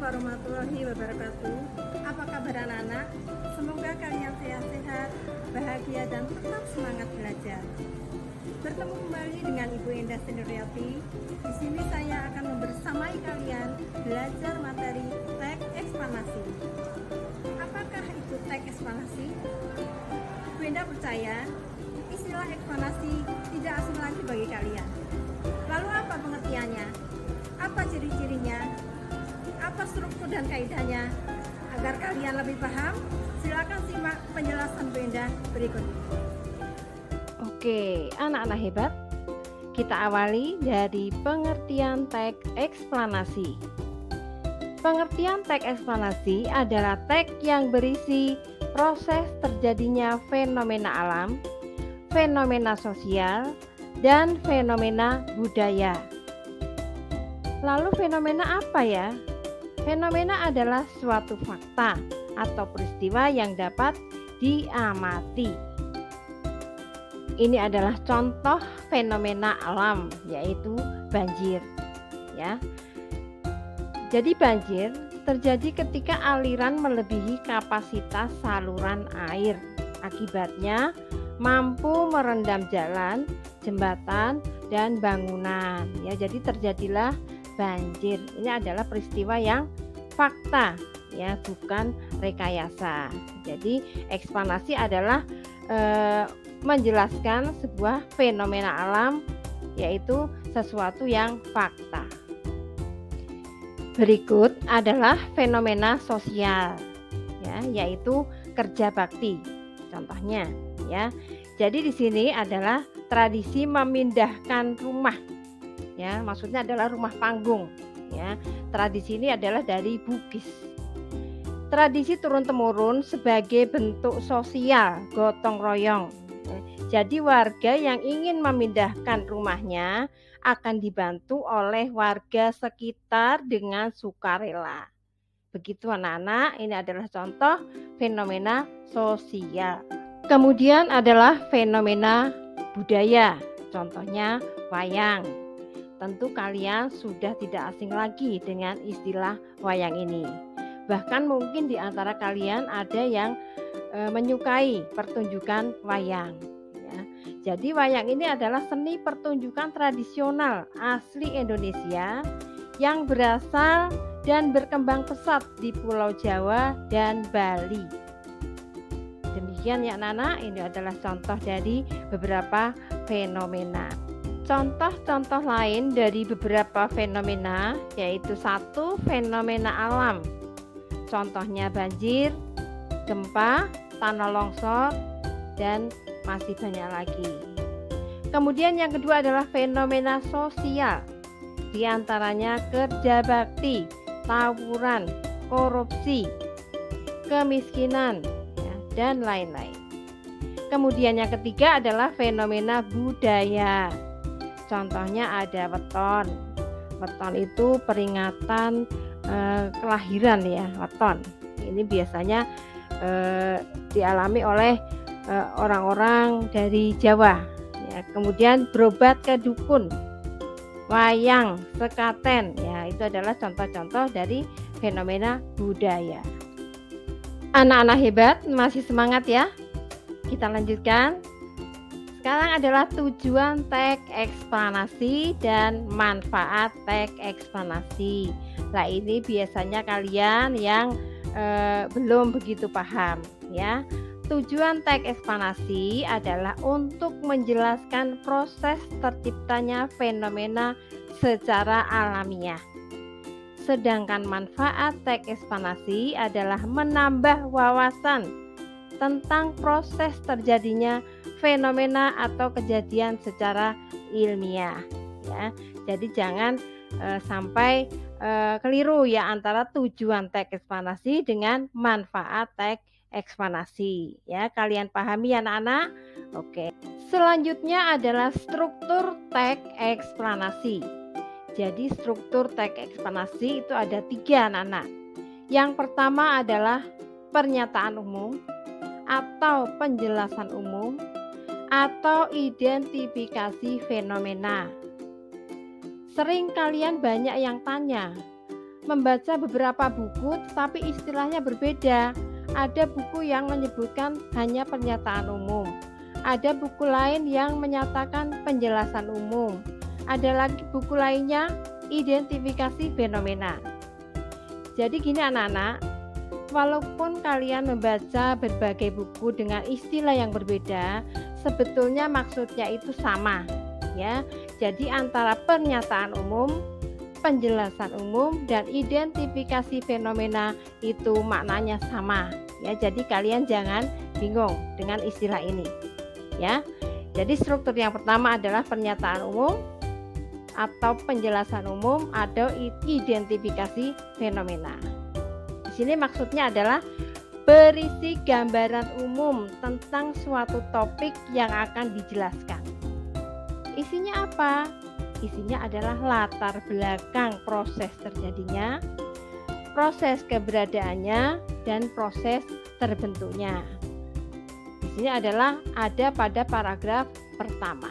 warahmatullahi wabarakatuh. Apa kabar anak-anak? Semoga kalian sehat-sehat, bahagia dan tetap semangat belajar. Bertemu kembali dengan Ibu Endah Sendiriati. Di sini saya akan membersamai kalian belajar materi teks ekspansi. Apakah itu teks ekspansi? Ibu Endah percaya istilah ekspansi tidak asing lagi bagi kalian. Lalu apa pengertiannya? Apa ciri-cirinya? Apa struktur dan kaidahnya? Agar kalian lebih paham, silakan simak penjelasan Bu Endah berikut. Oke, anak-anak hebat, kita awali dari pengertian teks eksplanasi. Pengertian teks eksplanasi adalah teks yang berisi proses terjadinya fenomena alam, fenomena sosial, dan fenomena budaya. Lalu fenomena apa ya? Fenomena adalah suatu fakta atau peristiwa yang dapat diamati. Ini adalah contoh fenomena alam, yaitu banjir. Ya. Jadi banjir terjadi ketika aliran melebihi kapasitas saluran air. Akibatnya mampu merendam jalan, jembatan, dan bangunan. Ya, jadi terjadilah banjir. Ini adalah peristiwa yang fakta, ya, bukan rekayasa. Jadi eksplanasi adalah menjelaskan sebuah fenomena alam, yaitu sesuatu yang fakta. Berikut adalah fenomena sosial, ya, yaitu kerja bakti. Contohnya, ya. Jadi di sini adalah tradisi memindahkan rumah. Ya, maksudnya adalah rumah panggung. Ya, tradisi ini adalah dari Bugis. Tradisi turun-temurun sebagai bentuk sosial gotong royong. Jadi warga yang ingin memindahkan rumahnya akan dibantu oleh warga sekitar dengan sukarela. Begitu anak-anak, ini adalah contoh fenomena sosial. Kemudian adalah fenomena budaya. Contohnya wayang. Tentu kalian sudah tidak asing lagi dengan istilah wayang ini. Bahkan mungkin di antara kalian ada yang menyukai pertunjukan wayang. Ya. Jadi wayang ini adalah seni pertunjukan tradisional asli Indonesia yang berasal dan berkembang pesat di Pulau Jawa dan Bali. Demikian ya anak-anak, ini adalah contoh dari beberapa fenomena. Contoh-contoh lain dari beberapa fenomena yaitu satu, fenomena alam. Contohnya banjir, gempa, tanah longsor, dan masih banyak lagi. Kemudian yang kedua adalah fenomena sosial. Di antaranya kerja bakti, tawuran, korupsi, kemiskinan, ya, dan lain-lain. Kemudian yang ketiga adalah fenomena budaya. Contohnya ada weton. Weton itu peringatan kelahiran, ya, weton. Ini biasanya dialami oleh orang-orang dari Jawa. Ya, kemudian berobat ke dukun, wayang, sekaten. Ya, itu adalah contoh-contoh dari fenomena budaya. Anak-anak hebat, masih semangat ya? Kita lanjutkan. Sekarang adalah tujuan teks eksplanasi dan manfaat teks eksplanasi. Nah, ini biasanya kalian yang belum begitu paham, ya. Tujuan teks eksplanasi adalah untuk menjelaskan proses terciptanya fenomena secara alamiah. Sedangkan manfaat teks eksplanasi adalah menambah wawasan tentang proses terjadinya fenomena atau kejadian secara ilmiah, ya. Jadi jangan sampai keliru ya antara tujuan teks eksplanasi dengan manfaat teks eksplanasi, ya. Kalian pahami ya anak-anak? Oke. Selanjutnya adalah struktur teks eksplanasi. Jadi struktur teks eksplanasi itu ada 3 anak-anak. Yang pertama adalah pernyataan umum atau penjelasan umum atau identifikasi fenomena. Sering kalian banyak yang tanya, membaca beberapa buku tetapi istilahnya berbeda. Ada buku yang menyebutkan hanya pernyataan umum. Ada buku lain yang menyatakan penjelasan umum. Ada lagi buku lainnya identifikasi fenomena. Jadi gini anak-anak, walaupun kalian membaca berbagai buku dengan istilah yang berbeda, sebetulnya maksudnya itu sama, ya. Jadi antara pernyataan umum, penjelasan umum, dan identifikasi fenomena itu maknanya sama, ya. Jadi kalian jangan bingung dengan istilah ini, ya. Jadi struktur yang pertama adalah pernyataan umum atau penjelasan umum atau identifikasi fenomena. Di sini maksudnya adalah berisi gambaran umum tentang suatu topik yang akan dijelaskan. Isinya apa? Isinya adalah latar belakang proses terjadinya, proses keberadaannya, dan proses terbentuknya. Di sini adalah ada pada paragraf pertama.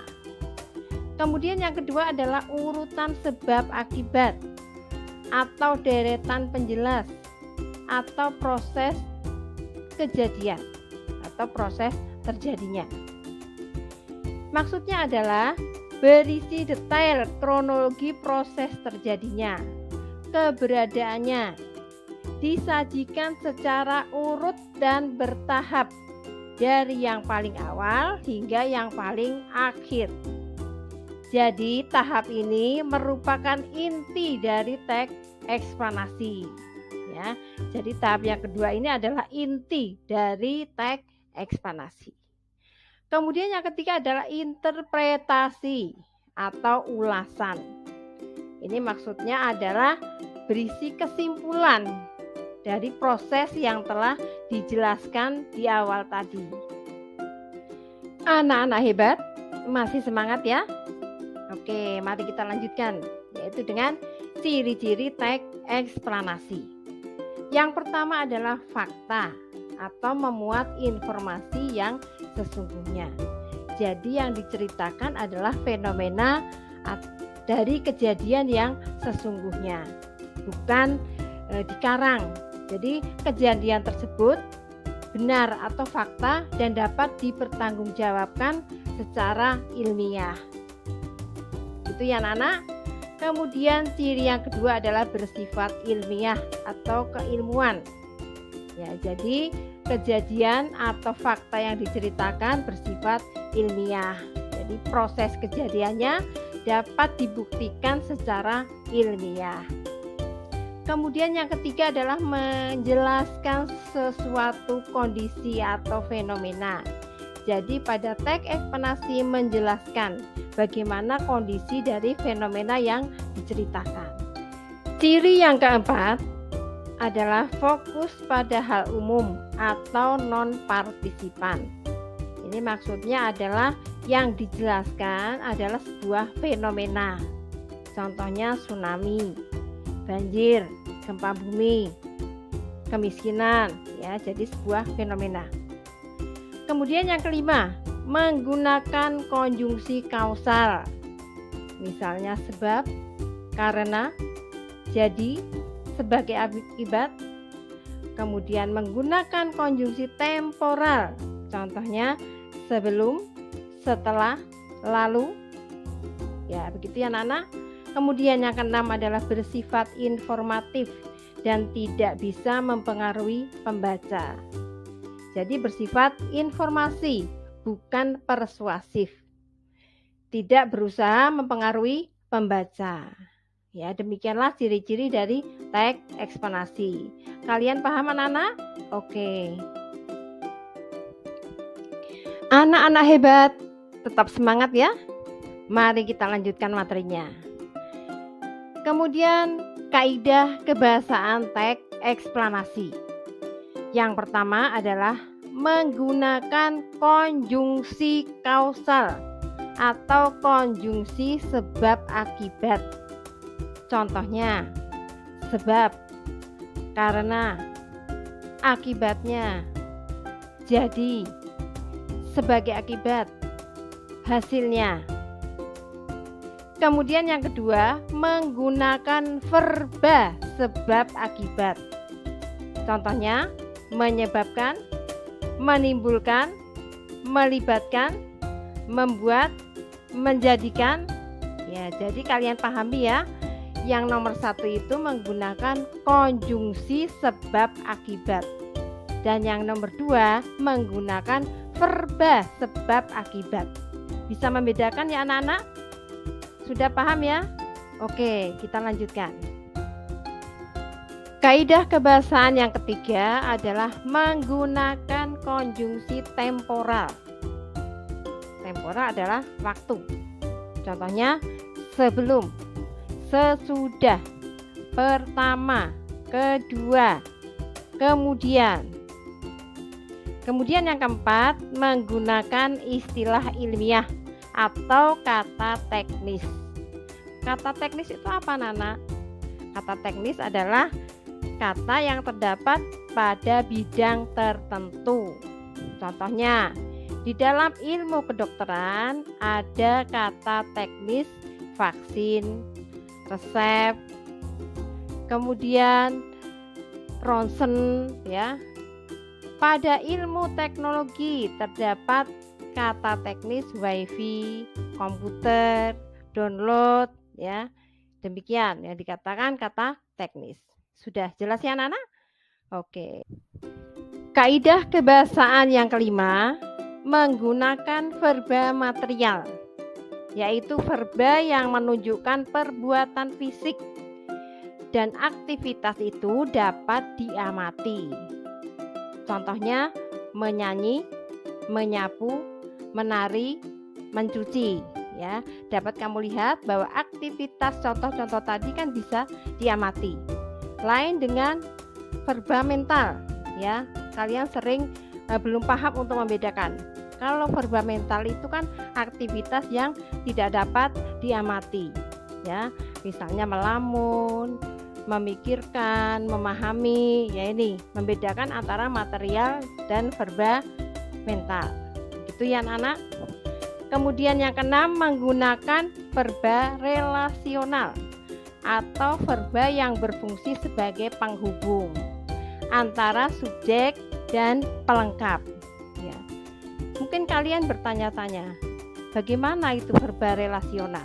Kemudian yang kedua adalah urutan sebab akibat atau deretan penjelas atau proses kejadian atau proses terjadinya. Maksudnya adalah berisi detail kronologi proses terjadinya, keberadaannya, disajikan secara urut dan bertahap dari yang paling awal hingga yang paling akhir. Jadi tahap ini merupakan inti dari teks eksplanasi, ya. Jadi tahap yang kedua ini adalah inti dari teks eksplanasi. Kemudian yang ketiga adalah interpretasi atau ulasan. Ini maksudnya adalah berisi kesimpulan dari proses yang telah dijelaskan di awal tadi. Anak-anak hebat, masih semangat ya? Oke, mari kita lanjutkan, yaitu dengan ciri-ciri teks eksplanasi. Yang pertama adalah fakta atau memuat informasi yang sesungguhnya. Jadi yang diceritakan adalah fenomena dari kejadian yang sesungguhnya, bukan dikarang. Jadi kejadian tersebut benar atau fakta dan dapat dipertanggungjawabkan secara ilmiah. Itu ya anak-anak. Kemudian ciri yang kedua adalah bersifat ilmiah atau keilmuan. Ya, jadi kejadian atau fakta yang diceritakan bersifat ilmiah. Jadi proses kejadiannya dapat dibuktikan secara ilmiah. Kemudian yang ketiga adalah menjelaskan sesuatu kondisi atau fenomena. Jadi pada teks eksplanasi menjelaskan bagaimana kondisi dari fenomena yang diceritakan. Ciri yang keempat adalah fokus pada hal umum atau non-partisipan. Ini maksudnya adalah yang dijelaskan adalah sebuah fenomena. Contohnya tsunami, banjir, gempa bumi, kemiskinan, ya, jadi sebuah fenomena. Kemudian yang kelima, menggunakan konjungsi kausal. Misalnya sebab, karena, jadi, sebagai akibat. Kemudian menggunakan konjungsi temporal. Contohnya sebelum, setelah, lalu. Ya, begitu ya anak-anak. Kemudian yang keenam adalah bersifat informatif dan tidak bisa mempengaruhi pembaca. Jadi bersifat informasi, bukan persuasif. Tidak berusaha mempengaruhi pembaca. Ya, demikianlah ciri-ciri dari teks eksplanasi. Kalian paham anak-anak? Oke. Anak-anak hebat, tetap semangat ya. Mari kita lanjutkan materinya. Kemudian kaidah kebahasaan teks eksplanasi. Yang pertama adalah menggunakan konjungsi kausal atau konjungsi sebab akibat. Contohnya sebab, karena, akibatnya, jadi, sebagai akibat, hasilnya. Kemudian yang kedua, menggunakan verba sebab akibat. Contohnya, menyebabkan, menimbulkan, melibatkan, membuat, menjadikan. Ya, jadi kalian pahami ya. Yang nomor 1 itu menggunakan konjungsi sebab akibat. Dan yang nomor 2 menggunakan verba sebab akibat. Bisa membedakan ya anak-anak? Sudah paham ya? Oke, kita lanjutkan. Kaidah kebahasaan yang ketiga adalah menggunakan konjungsi temporal. Temporal adalah waktu. Contohnya sebelum, sesudah, pertama, kedua, kemudian. Kemudian yang keempat, menggunakan istilah ilmiah atau kata teknis. Kata teknis itu apa, Nana? Kata teknis adalah kata yang terdapat pada bidang tertentu. Contohnya, di dalam ilmu kedokteran ada kata teknis vaksin, resep, kemudian ronsen ya. Pada ilmu teknologi terdapat kata teknis wifi, komputer, download ya. Demikian yang dikatakan kata teknis. Sudah jelas ya anak-anak? Oke. Kaidah kebahasaan yang kelima, menggunakan verba material, yaitu verba yang menunjukkan perbuatan fisik dan aktivitas itu dapat diamati. Contohnya menyanyi, menyapu, menari, mencuci ya. Dapat kamu lihat bahwa aktivitas contoh-contoh tadi kan bisa diamati. Lain dengan verba mental ya. Kalian sering belum paham untuk membedakan. Kalau verba mental itu kan aktivitas yang tidak dapat diamati ya. Misalnya melamun, memikirkan, memahami, ya ini membedakan antara material dan verba mental. Gitu ya anak-anak. Kemudian yang keenam, menggunakan verba relasional atau verba yang berfungsi sebagai penghubung antara subjek dan pelengkap. Ya. Mungkin kalian bertanya-tanya, bagaimana itu verba relasional?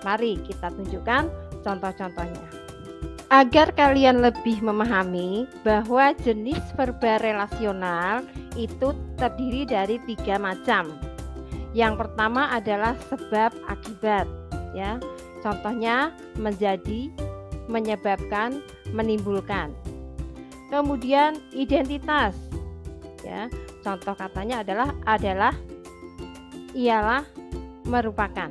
Mari kita tunjukkan contoh-contohnya. Agar kalian lebih memahami bahwa jenis verba relasional itu terdiri dari 3 macam. Yang pertama adalah sebab akibat, ya. Contohnya menjadi, menyebabkan, menimbulkan. Kemudian identitas, ya. Contoh katanya adalah, ialah, merupakan.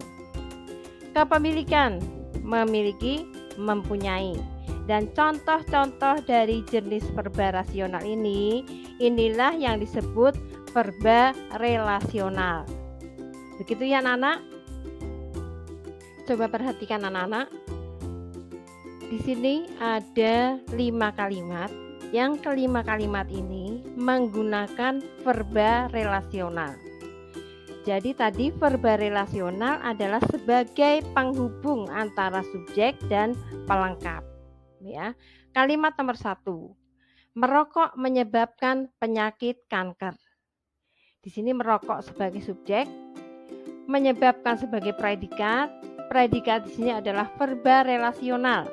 Kepemilikan, memiliki, mempunyai. Dan contoh-contoh dari jenis verba rasional inilah yang disebut verba relasional. Begitu ya anak-anak? Coba perhatikan anak-anak. Di sini ada 5 kalimat. Yang kelima kalimat ini menggunakan verba relasional. Jadi tadi verba relasional adalah sebagai penghubung antara subjek dan pelengkap. Ya. Kalimat nomor 1. Merokok menyebabkan penyakit kanker. Di sini merokok sebagai subjek, menyebabkan sebagai predikat. Predikat di sini adalah verba relasional.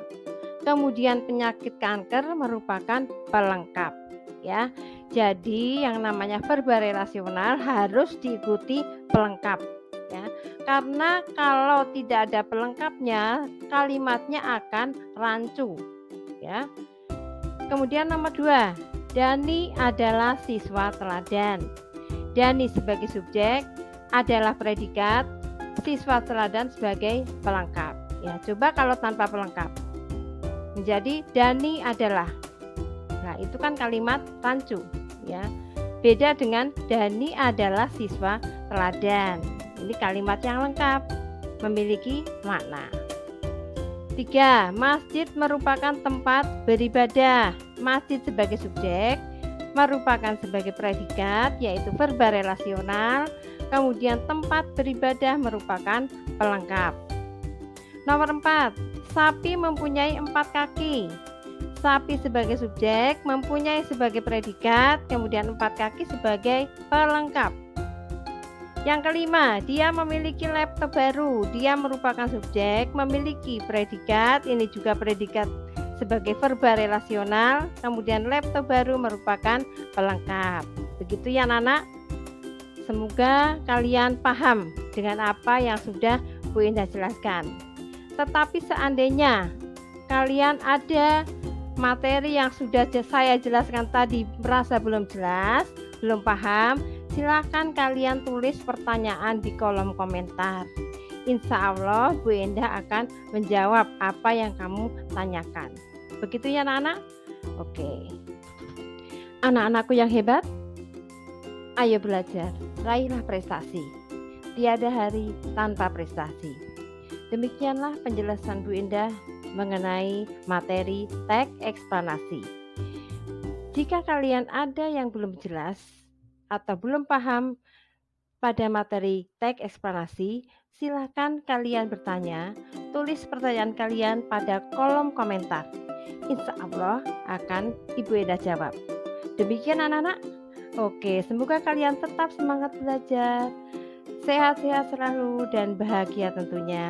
Kemudian penyakit kanker merupakan pelengkap. Ya. Jadi yang namanya verba relasional harus diikuti pelengkap. Ya. Karena kalau tidak ada pelengkapnya, kalimatnya akan rancu. Ya. Kemudian nomor 2, Dani adalah siswa teladan. Dani sebagai subjek adalah predikat, siswa teladan sebagai pelengkap. Ya, coba kalau tanpa pelengkap. Menjadi Dani adalah. Nah, itu kan kalimat rancu, ya. Beda dengan Dani adalah siswa teladan. Ini kalimat yang lengkap, memiliki makna. 3. Masjid merupakan tempat beribadah. Masjid sebagai subjek merupakan sebagai predikat, yaitu verba relasional. Kemudian tempat beribadah merupakan pelengkap. Nomor 4, sapi mempunyai 4 kaki. Sapi sebagai subjek mempunyai sebagai predikat, kemudian 4 kaki sebagai pelengkap. Yang kelima, dia memiliki laptop baru. Dia merupakan subjek, memiliki predikat, ini juga predikat sebagai verba relasional, kemudian laptop baru merupakan pelengkap. Begitu ya anak-anak. Semoga kalian paham dengan apa yang sudah Bu Indah jelaskan. Tetapi seandainya kalian ada materi yang sudah saya jelaskan tadi merasa belum jelas, belum paham, silakan kalian tulis pertanyaan di kolom komentar. Insya Allah Bu Indah akan menjawab apa yang kamu tanyakan. Begitu ya anak-anak? Oke. Anak-anakku yang hebat, ayo belajar, raihlah prestasi. Tiada hari tanpa prestasi. Demikianlah penjelasan Bu Indah mengenai materi teks eksplanasi. Jika kalian ada yang belum jelas atau belum paham pada materi teks eksplanasi, silakan kalian bertanya, tulis pertanyaan kalian pada kolom komentar. Insya Allah akan Ibu Indah jawab. Demikian anak-anak. Oke, semoga kalian tetap semangat belajar, sehat-sehat selalu dan bahagia tentunya.